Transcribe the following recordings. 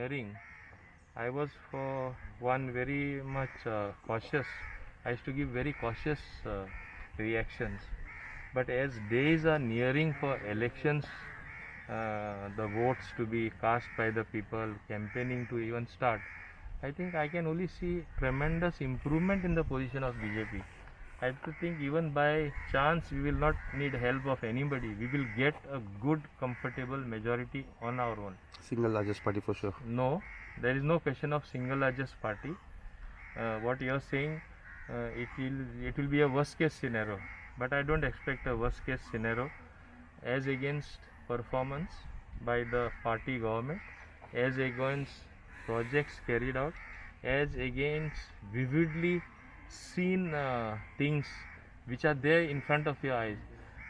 nearing, I was for one very much cautious. I used to give very cautious reactions. But as days are nearing for elections, the votes to be cast by the people, campaigning to even start, I think I can only see tremendous improvement in the position of BJP. I have to think even by chance we will not need help of anybody. We will get a good, comfortable majority on our own. Single largest party for sure. No, there is no question of single largest party. What you are saying, it will be a worst case scenario, but I don't expect a worst case scenario as against performance by the party government, as against projects carried out, as against vividly seen things which are there in front of your eyes.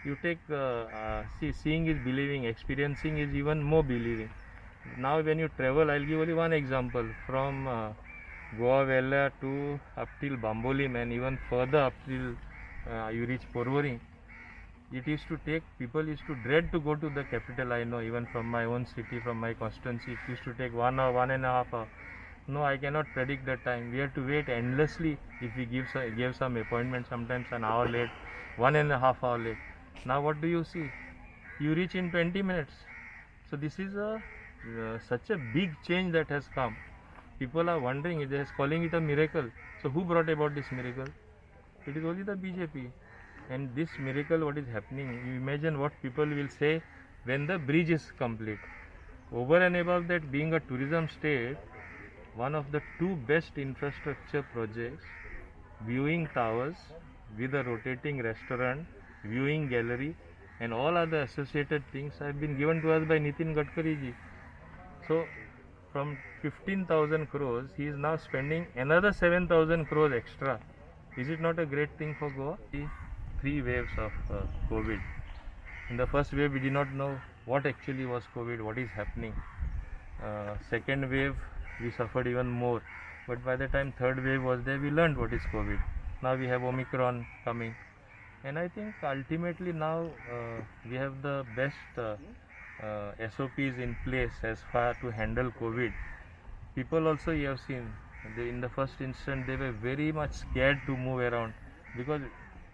You take seeing is believing, experiencing is even more believing. Now when you travel, I'll give only one example from Goa Vella to up till Bambolim and even further up till you reach Porvorim. It used to take, people used to dread to go to the capital. I know, even from my own city, from my constituency, it used to take 1 hour, 1.5 hours. No, I cannot predict the time. We have to wait endlessly if we give some appointment, sometimes an hour late, 1.5 hour late. Now what do you see? You reach in 20 minutes. So this is such a big change that has come. People are wondering, they are calling it a miracle. So who brought about this miracle? It is only the BJP. And this miracle, what is happening, you imagine what people will say when the bridge is complete. Over and above that, being a tourism state, one of the two best infrastructure projects, viewing towers with a rotating restaurant, viewing gallery and all other associated things have been given to us by Nitin Gadkari ji. So from 15,000 crores, he is now spending another 7,000 crores extra. Is it not a great thing for Goa? 3 waves of COVID. In the first wave, we did not know what actually was COVID, what is happening. Second wave, we suffered even more. But by the time third wave was there, we learned what is COVID. Now we have Omicron coming. And I think ultimately now we have the best SOPs in place as far to handle COVID. People also, you have seen, in the first instant they were very much scared to move around, because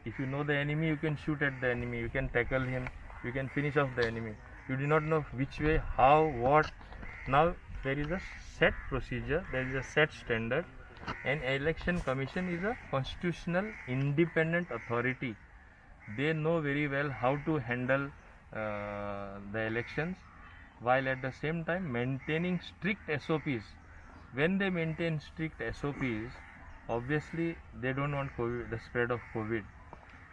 if you know the enemy, you can shoot at the enemy, you can tackle him, you can finish off the enemy. You do not know which way, how, what. Now there is a set procedure, there is a set standard, and Election Commission is a constitutional independent authority. They know very well how to handle the elections, while at the same time maintaining strict SOPs. When they maintain strict SOPs, obviously they don't want COVID, the spread of COVID.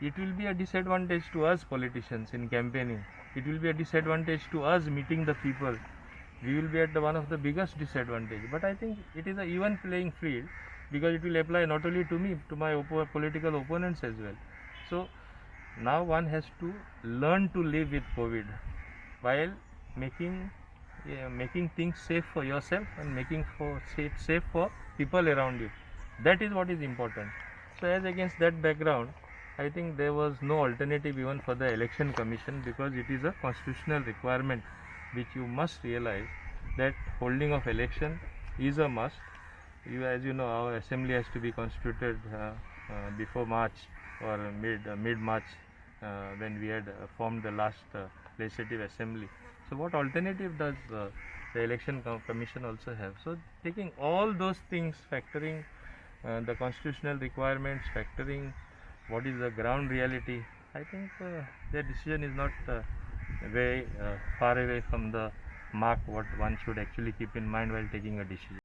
It will be a disadvantage to us politicians in campaigning. It will be a disadvantage to us meeting the people. We will be at one of the biggest disadvantage. But I think it is an even playing field, because it will apply not only to me, to my political opponents as well. So now one has to learn to live with COVID while making things safe for yourself and making safe for people around you. That is what is important. So as against that background, I think there was no alternative even for the Election Commission, because it is a constitutional requirement which you must realize that holding of election is a must. As you know, our assembly has to be constituted before March or mid-March, when we had formed the last legislative assembly. So what alternative does the Election Commission also have? So taking all those things, factoring the constitutional requirements, factoring what is the ground reality, I think their decision is not very far away from the mark what one should actually keep in mind while taking a decision.